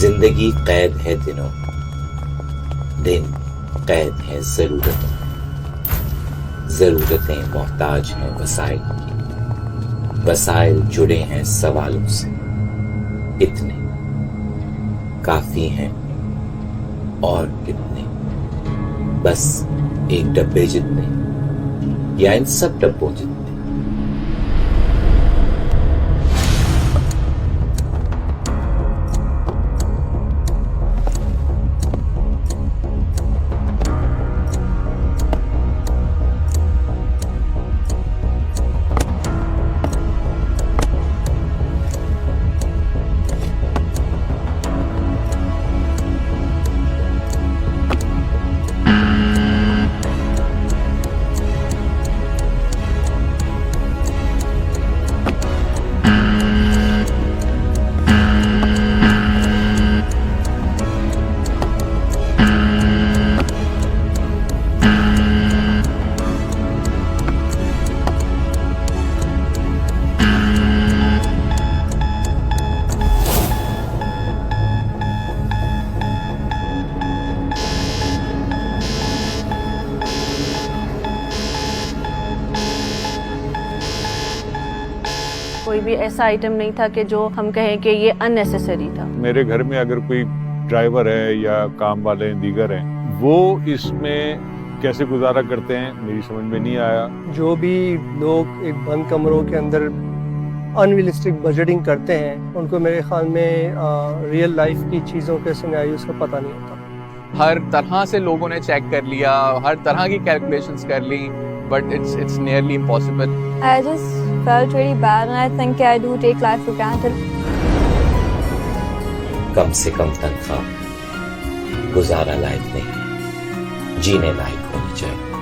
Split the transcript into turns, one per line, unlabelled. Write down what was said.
जिंदगी कैद है दिनों, दिन कैद है जरूरतें, जरूरतें मोहताज हैं वसाइल की, वसाइल जुड़े हैं सवालों से। इतने काफी हैं और कितने, बस एक डब्बे जितने या इन सब डब्बों जितने।
कोई भी ऐसा आइटम नहीं था कि जो हम कहें कि ये अननेसेसरी था।
मेरे घर में अगर कोई ड्राइवर है या काम वाले दीगर हैं, वो इसमें कैसे गुजारा करते हैं मेरी समझ में नहीं आया।
जो भी लोग एक बंद कमरों के अंदर अनरियलिस्टिक बजटिंग करते हैं, उनको मेरे ख्याल में रियल लाइफ की चीज़ों के सिनेरियोस का पता नहीं होता।
हर तरह से लोगों ने चेक कर लिया, हर तरह की कैलकुलेशंस कर ली, but it's nearly impossible.
I just felt really bad and I think I do take life for granted.
कम से कम तनख्वाह गुजारा लायक नहीं, जीने लायक होनी चाहिए।